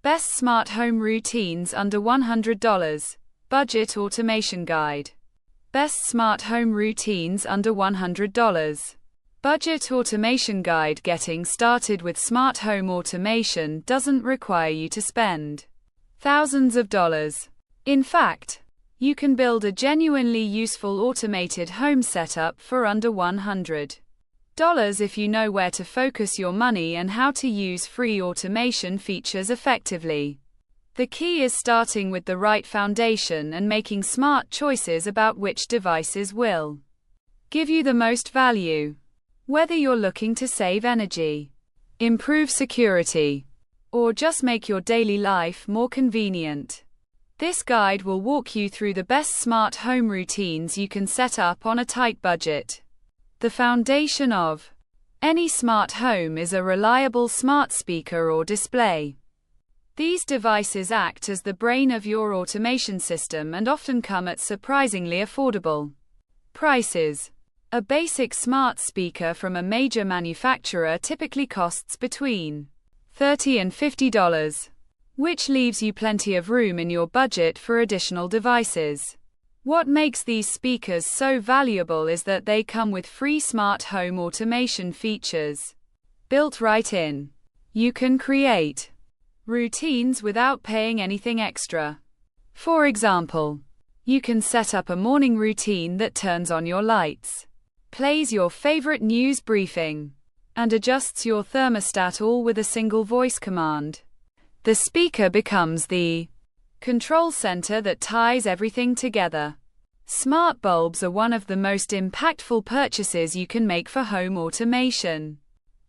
Best Smart Home Routines Under $100. Budget Automation Guide. Best Smart Home Routines Under $100. Budget Automation Guide. Getting started with smart home automation doesn't require you to spend thousands of dollars. In fact, you can build a genuinely useful automated home setup for under $100 if you know where to focus your money and how to use free automation features effectively. The key is starting with the right foundation and making smart choices about which devices will give you the most value. Whether you're looking to save energy, improve security, or just make your daily life more convenient, this guide will walk you through the best smart home routines you can set up on a tight budget. The foundation of any smart home is a reliable smart speaker or display. These devices act as the brain of your automation system and often come at surprisingly affordable prices. A basic smart speaker from a major manufacturer typically costs between $30 and $50, which leaves you plenty of room in your budget for additional devices. What makes these speakers so valuable is that they come with free smart home automation features built right in. You can create routines without paying anything extra. For example, you can set up a morning routine that turns on your lights, plays your favorite news briefing, and adjusts your thermostat all with a single voice command. The speaker becomes the control center that ties everything together. Smart bulbs are one of the most impactful purchases you can make for home automation.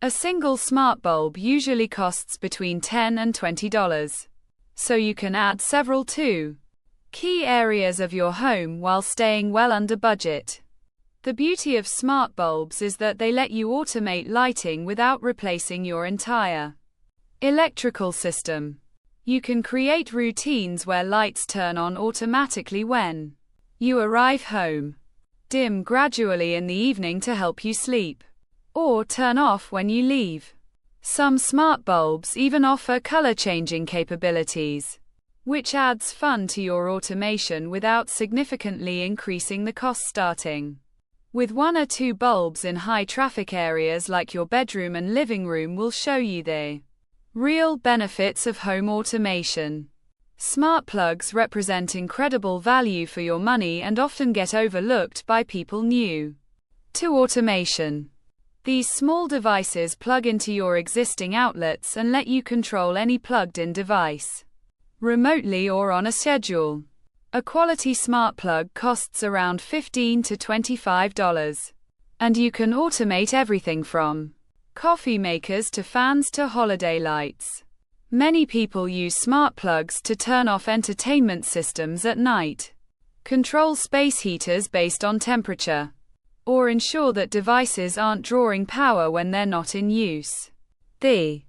A single smart bulb usually costs between $10 and $20, so you can add several to key areas of your home while staying well under budget. The beauty of smart bulbs is that they let you automate lighting without replacing your entire electrical system. You can create routines where lights turn on automatically when you arrive home, dim gradually in the evening to help you sleep, or turn off when you leave. Some smart bulbs even offer color-changing capabilities, which adds fun to your automation without significantly increasing the cost starting with one or two bulbs in high-traffic areas like your bedroom and living room will show you the real benefits of home automation. Smart plugs represent incredible value for your money and often get overlooked by people new to automation. These small devices plug into your existing outlets and let you control any plugged-in device remotely or on a schedule. A quality smart plug costs around $15 to $25, and you can automate everything from coffee makers to fans to holiday lights. Many people use smart plugs to turn off entertainment systems at night, control space heaters based on temperature, or ensure that devices aren't drawing power when they're not in use. The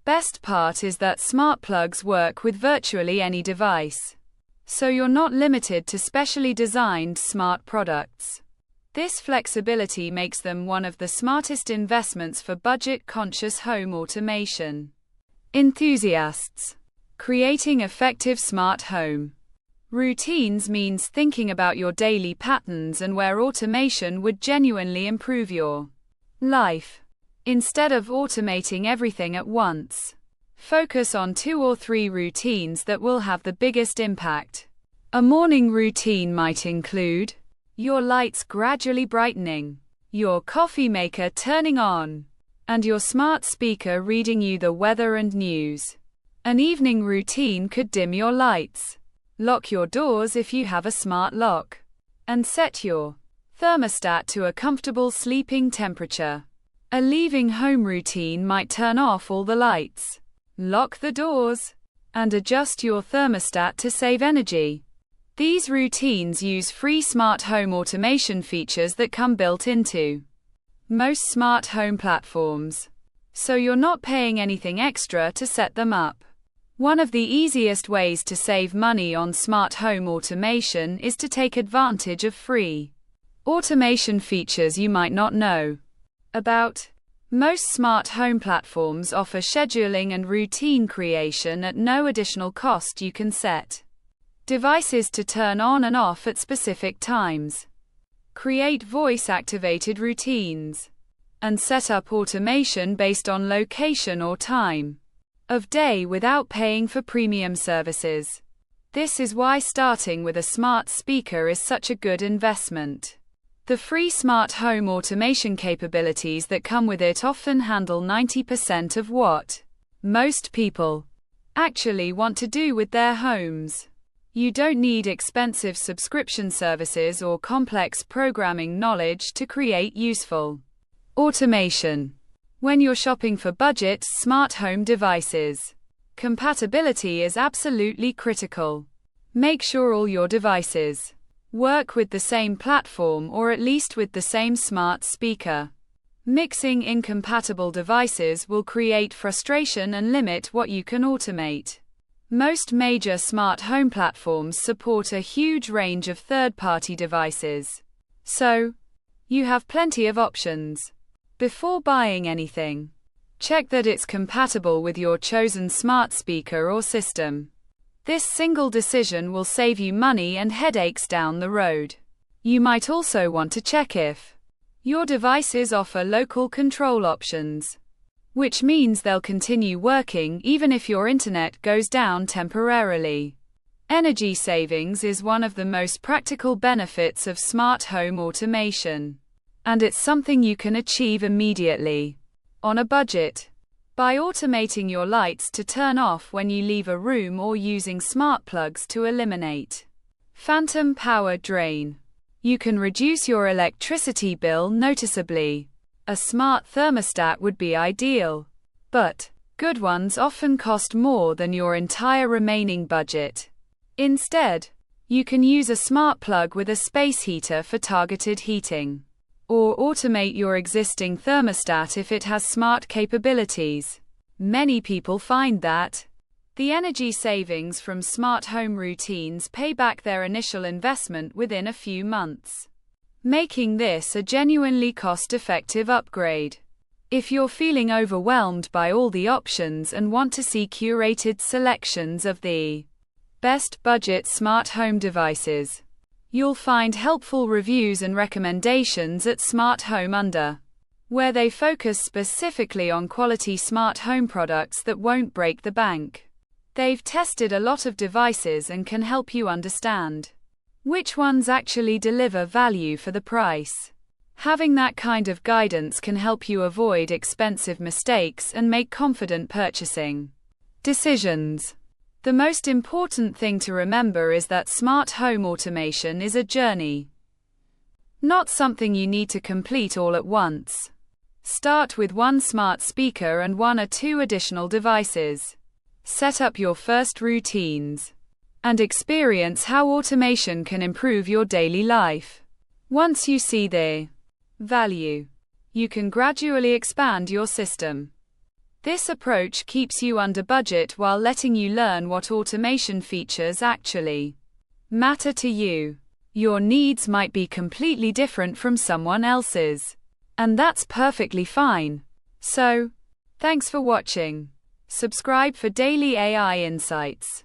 best part is that smart plugs work with virtually any device, so you're not limited to specially designed smart products. This flexibility makes them one of the smartest investments for budget-conscious home automation enthusiasts. Creating effective smart home routines means thinking about your daily patterns and where automation would genuinely improve your life. Instead of automating everything at once, focus on 2 or 3 routines that will have the biggest impact. A morning routine might include your lights gradually brightening, your coffee maker turning on, and your smart speaker reading you the weather and news. An evening routine could dim your lights, lock your doors if you have a smart lock, and set your thermostat to a comfortable sleeping temperature. A leaving home routine might turn off all the lights, lock the doors, and adjust your thermostat to save energy. These routines use free smart home automation features that come built into most smart home platforms, so you're not paying anything extra to set them up. One of the easiest ways to save money on smart home automation is to take advantage of free automation features you might not know about. Most smart home platforms offer scheduling and routine creation at no additional cost. You can set devices to turn on and off at specific times, create voice-activated routines, and set up automation based on location or time of day without paying for premium services. This is why starting with a smart speaker is such a good investment. The free smart home automation capabilities that come with it often handle 90% of what most people actually want to do with their homes. You don't need expensive subscription services or complex programming knowledge to create useful automation. When you're shopping for budget smart home devices, compatibility is absolutely critical. Make sure all your devices work with the same platform or at least with the same smart speaker. Mixing incompatible devices will create frustration and limit what you can automate. Most major smart home platforms support a huge range of third-party devices, so you have plenty of options. Before buying anything, check that it's compatible with your chosen smart speaker or system. This single decision will save you money and headaches down the road. You might also want to check if your devices offer local control options, which means they'll continue working even if your internet goes down temporarily. Energy savings is one of the most practical benefits of smart home automation, and it's something you can achieve immediately on a budget. By automating your lights to turn off when you leave a room or using smart plugs to eliminate phantom power drain, you can reduce your electricity bill noticeably. A smart thermostat would be ideal, but good ones often cost more than your entire remaining budget. Instead, you can use a smart plug with a space heater for targeted heating, or automate your existing thermostat if it has smart capabilities. Many people find that the energy savings from smart home routines pay back their initial investment within a few months, making this a genuinely cost-effective upgrade. If you're feeling overwhelmed by all the options and want to see curated selections of the best budget smart home devices, you'll find helpful reviews and recommendations at Smart Home Under, where they focus specifically on quality smart home products that won't break the bank. They've tested a lot of devices and can help you understand which ones actually deliver value for the price. Having that kind of guidance can help you avoid expensive mistakes and make confident purchasing decisions. The most important thing to remember is that smart home automation is a journey, not something you need to complete all at once. Start with one smart speaker and one or two additional devices. Set up your first routines and experience how automation can improve your daily life. Once you see the value, you can gradually expand your system. This approach keeps you under budget while letting you learn what automation features actually matter to you. Your needs might be completely different from someone else's, and that's perfectly fine. So, thanks for watching. Subscribe for daily AI insights.